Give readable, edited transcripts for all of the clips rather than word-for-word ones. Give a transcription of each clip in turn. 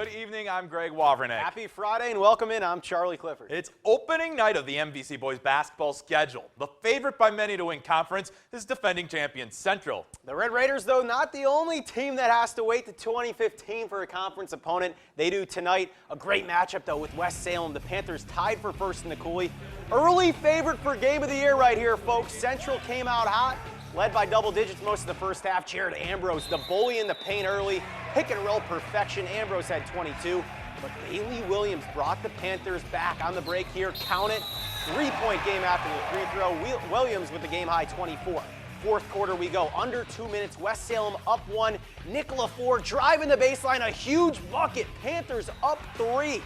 Good evening, I'm Greg Wawrinick. Happy Friday and welcome in, I'm Charlie Clifford. It's opening night of the MVC boys basketball schedule. The favorite by many to win conference is defending champion Central. The Red Raiders, though, not the only team that has to wait to 2015 for a conference opponent. They do tonight. A great matchup, though, with West Salem. The Panthers tied for first in the Cooley. Early favorite for game of the year right here, folks. Central came out hot, led by double digits most of the first half. Jared Ambrose, the bully in the paint early. Pick and roll perfection. Ambrose had 22, but Bailey Williams brought the Panthers back on the break here. Count it. 3-point game after the free throw. Williams with the game high 24. Fourth quarter we go. Under 2 minutes. West Salem up 1. Nick LaFour driving the baseline. A huge bucket. Panthers up 3.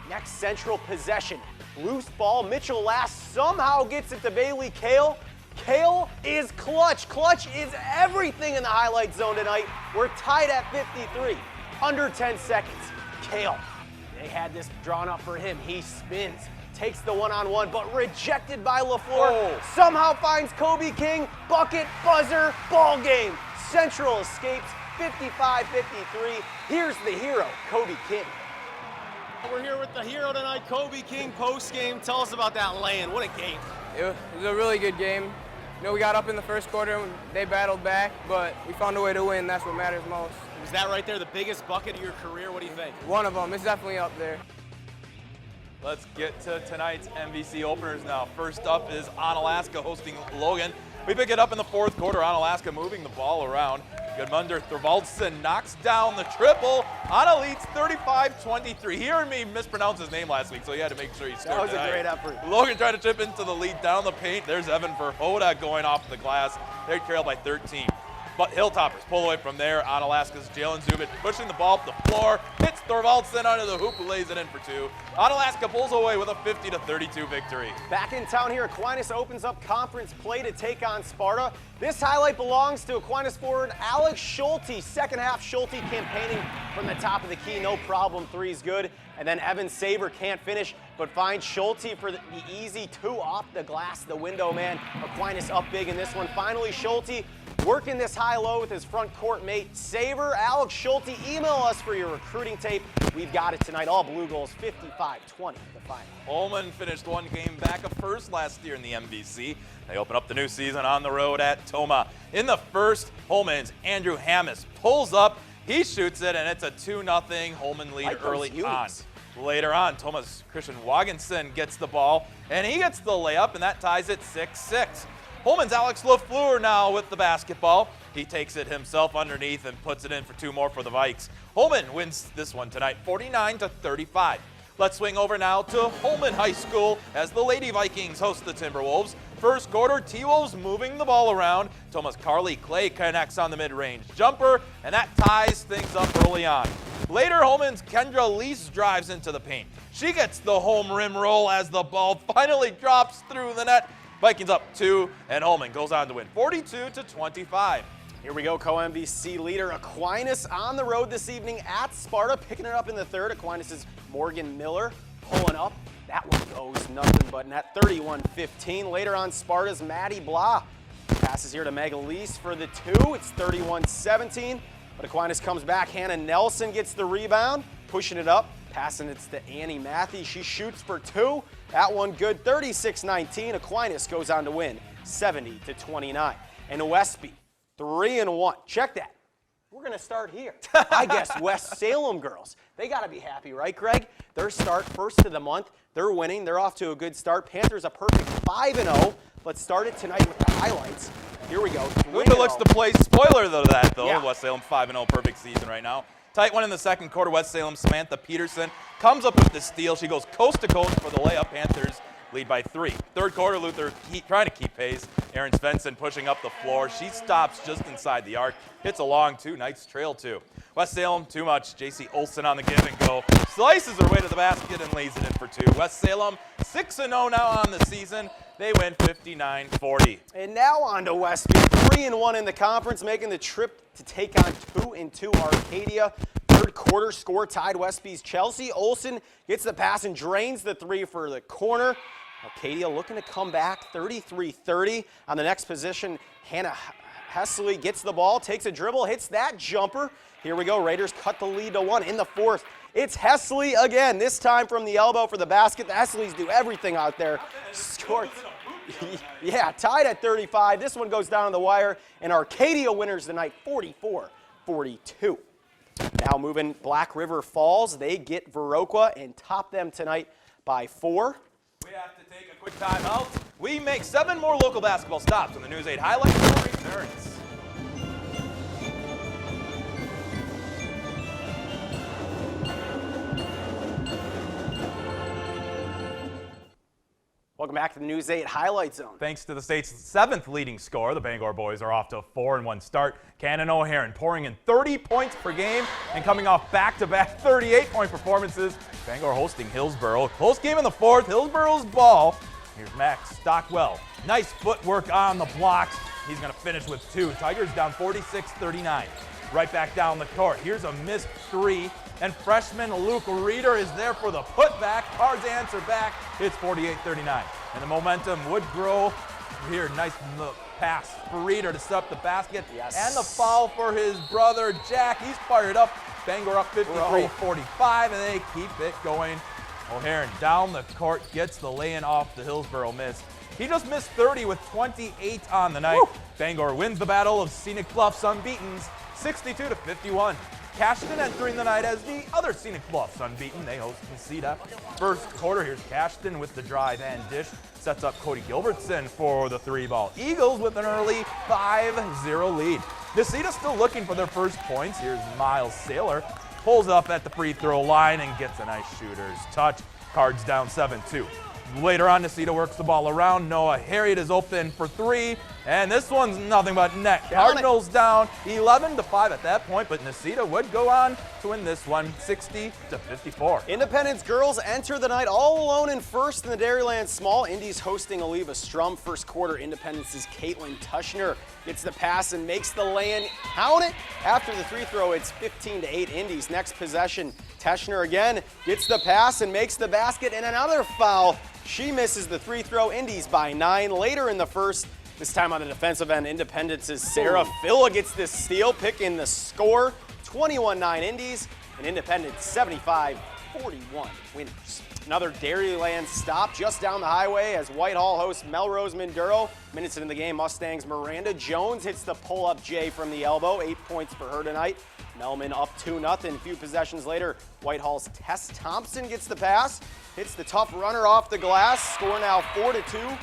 Next Central possession. Loose ball. Mitchell Last somehow gets it to Bailey Kale. Kale is clutch. Clutch is everything in the highlight zone tonight. We're tied at 53. Under 10 seconds. Kale, they had this drawn up for him. He spins, takes the one-on-one, but rejected by LaFour. Somehow finds Kobe King. Bucket, buzzer, ball game. Central escapes 55-53. Here's the hero, Kobe King. We're here with the hero tonight, Kobe King, post-game. Tell us about that lay-in. What a game. It was a really good game. You know, we got up in the first quarter and they battled back, but we found a way to win. That's what matters most. Was that right there the biggest bucket of your career? What do you think? One of them. It's definitely up there. Let's get to tonight's MVC openers now. First up is Onalaska hosting Logan. We pick it up in the fourth quarter. Onalaska moving the ball around. Gudmundur Thorvaldsen knocks down the triple. Anna leads 35-23. He heard me mispronounce his name last week, so he had to make sure he scored. That was tonight. a great effort. Logan trying to chip into the lead down the paint. There's Evan Verhoda going off the glass. They trail by 13. But Hilltoppers pull away from there. Onalaska's Jalen Zubit pushing the ball up the floor. Hits Thorvaldsen under the hoop, who lays it in for 2. Onalaska pulls away with a 50-32 victory. Back in town here, Aquinas opens up conference play to take on Sparta. This highlight belongs to Aquinas forward Alex Schulte. Second half, Schulte campaigning from the top of the key. No problem, three's good. And then Evan Saber can't finish, but finds Schulte for the easy 2 off the glass, the window man. Aquinas up big in this one. Finally, Schulte working this high-low with his front court mate, Saber. Alex Schulte, email us for your recruiting tape. We've got it tonight. All Blue Goals, 55-20 the final. Holman finished one game back of first last year in the MVC. They open up the new season on the road at Toma. In the first, Holman's Andrew Hammis pulls up. He shoots it, and it's a 2-0 Holman lead early on. Later on, Toma's Christian Wagenson gets the ball, and he gets the layup, and that ties it 6-6. Holman's Alex LaFleur now with the basketball. He takes it himself underneath and puts it in for 2 more for the Vikes. Holman wins this one tonight, 49-35. Let's swing over now to Holman High School as the Lady Vikings host the Timberwolves. First quarter, T-Wolves moving the ball around. Thomas Carly Clay connects on the mid-range jumper, and that ties things up early on. Later, Holman's Kendra Lease drives into the paint. She gets the home rim roll as the ball finally drops through the net. Vikings up 2, and Holman goes on to win 42-25. Here we go, co-MVC leader Aquinas on the road this evening at Sparta, picking it up in the third. Aquinas' Morgan Miller pulling up. That one goes nothing but net, 31-15. Later on, Sparta's Maddie Blah passes here to Megalese for the 2. It's 31-17, but Aquinas comes back. Hannah Nelson gets the rebound, pushing it up. Passing it's to Annie Matthews. She shoots for 2. That one good, 36-19. Aquinas goes on to win 70-29. And Westby, 3-1. Check that. We're going to start here. I guess West Salem girls. They got to be happy, right, Greg? Their start first of the month. They're winning. They're off to a good start. Panthers a perfect 5-0. Let's start it tonight with the highlights. Here we go. Luca looks to play spoiler to that, though. Yeah. West Salem 5-0 perfect season right now. Tight one in the second quarter. West Salem Samantha Peterson comes up with the steal. She goes coast to coast for the layup. Panthers lead by 3. Third quarter, Luther trying to keep pace. Erin Svensson pushing up the floor. She stops just inside the arc. Hits a long 2. Knights trail 2. West Salem, too much. J.C. Olsen on the give and go. Slices her way to the basket and lays it in for 2. West Salem 6-0 now on the season. They win 59-40. And now on to Westby, 3-1 in the conference, making the trip to take on 2-2 Arcadia. Third quarter score tied Westby's Chelsea. Olsen gets the pass and drains the 3 for the corner. Arcadia looking to come back, 33-30. On the next position, Hannah Hessley gets the ball, takes a dribble, hits that jumper. Here we go, Raiders cut the lead to 1 in the fourth. It's Hesley again, this time from the elbow for the basket. The Hesleys do everything out there. Scored. Yeah, tied at 35. This one goes down to the wire, and Arcadia winners tonight 44-42. Now moving Black River Falls, they get Viroqua and top them tonight by 4. We have to take a quick timeout. We make 7 more local basketball stops when the News 8 highlights returns. Welcome back to the News 8 Highlight Zone. Thanks to the state's 7th leading scorer, the Bangor boys are off to a 4-1 start. Cannon O'Haron pouring in 30 points per game and coming off back-to-back 38-point performances. Bangor hosting Hillsboro. Close game in the 4th. Hillsboro's ball. Here's Max Stockwell. Nice footwork on the blocks. He's going to finish with 2. Tigers down 46-39. Right back down the court. Here's a missed 3. And freshman Luke Reeder is there for the putback. Cards answer back. It's 48-39. And the momentum would grow here. Nice pass for Reeder to set up the basket. Yes. And the foul for his brother Jack. He's fired up. Bangor up 53-45, and they keep it going. O'Haron down the court, gets the lay-in off the Hillsboro miss. He just missed 30 with 28 on the night. Woo! Bangor wins the battle of Scenic Bluffs unbeaten, 62-51. Cashton entering the night as the other Scenic Bluffs unbeaten. They host Necedah. First quarter, here's Cashton with the drive and dish. Sets up Cody Gilbertson for the 3-ball. Eagles with an early 5-0 lead. Necedah still looking for their first points. Here's Miles Saylor. Pulls up at the free throw line and gets a nice shooter's touch. Cards down 7-2. Later on, Necedah works the ball around. Noah Harriet is open for 3, and this one's nothing but net. Cardinals down 11-5 at that point, but Necedah would go on to win this one 60-54. Independence girls enter the night all alone in first in the Dairyland Small. Indies hosting Oliva Strum. First quarter, Independence's Caitlin Tushner gets the pass and makes the lay-in. Count it. After the free throw, it's 15-8 Indies. Next possession, Tushner again gets the pass and makes the basket, and another foul. She misses the free throw. Indies by 9. Later in the first, this time on the defensive end, Independence's Sarah Filla gets this steal, picking the score. 21-9 Indies, and Independence 75-41 winners. Another Dairyland stop just down the highway as Whitehall hosts Melrose Minduro. Minutes into the game, Mustangs' Miranda Jones hits the pull-up J from the elbow. 8 points for her tonight. Melman up 2-0. A few possessions later, Whitehall's Tess Thompson gets the pass, hits the tough runner off the glass. Score now 4-2.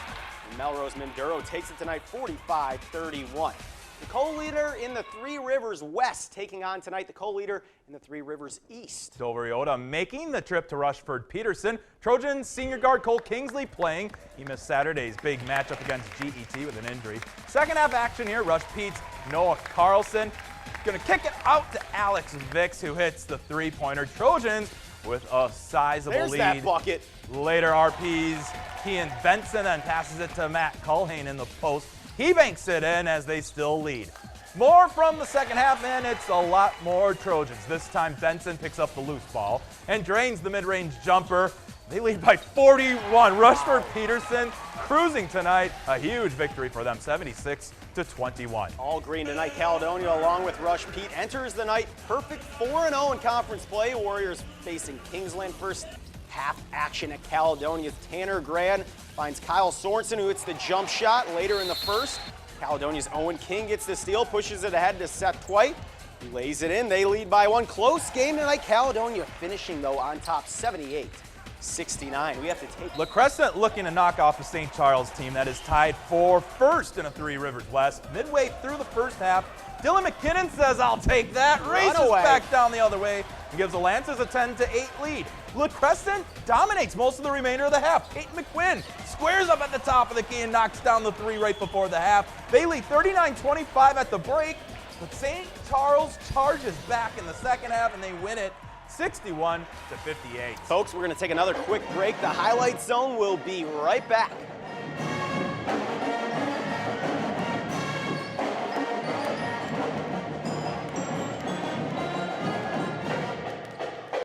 And Melrose Minduro takes it tonight 45-31. The co-leader in the Three Rivers West taking on tonight the co-leader in the Three Rivers East. Dover Yoda making the trip to Rushford Peterson. Trojans senior guard Cole Kingsley playing. He missed Saturday's big matchup against GET with an injury. Second half action here, Rush Pete's Noah Carlson. Going to kick it out to Alex Vicks, who hits the three-pointer. Trojans with a sizable There's lead. that bucket. Later, RP's Kean Benson then passes it to Matt Culhane in the post. He banks it in as they still lead. More from the second half, and it's a lot more Trojans. This time, Benson picks up the loose ball and drains the mid-range jumper. They lead by 41. Rushford Peterson cruising tonight. A huge victory for them, 76-21. All green tonight. Caledonia, along with Rush Pete, enters the night perfect 4-0 in conference play. Warriors facing Kingsland. First half action at Caledonia's Tanner Grand finds Kyle Sorensen, who hits the jump shot later in the first. Caledonia's Owen King gets the steal, pushes it ahead to Seth Twite. He lays it in. They lead by 1. Close game tonight. Caledonia finishing, though, on top 78-69. We have to take La Crescent looking to knock off the St. Charles team that is tied for first in a Three Rivers West. Midway through the first half, Dylan McKinnon says, "I'll take that." Races away. back down the other way and gives the Lancers a 10-8 lead. La Crescent dominates most of the remainder of the half. Peyton McQuinn squares up at the top of the key and knocks down the 3 right before the half. They lead 39-25 at the break, but St. Charles charges back in the second half and they win it 61-58. Folks, we're going to take another quick break. The Highlight Zone will be right back.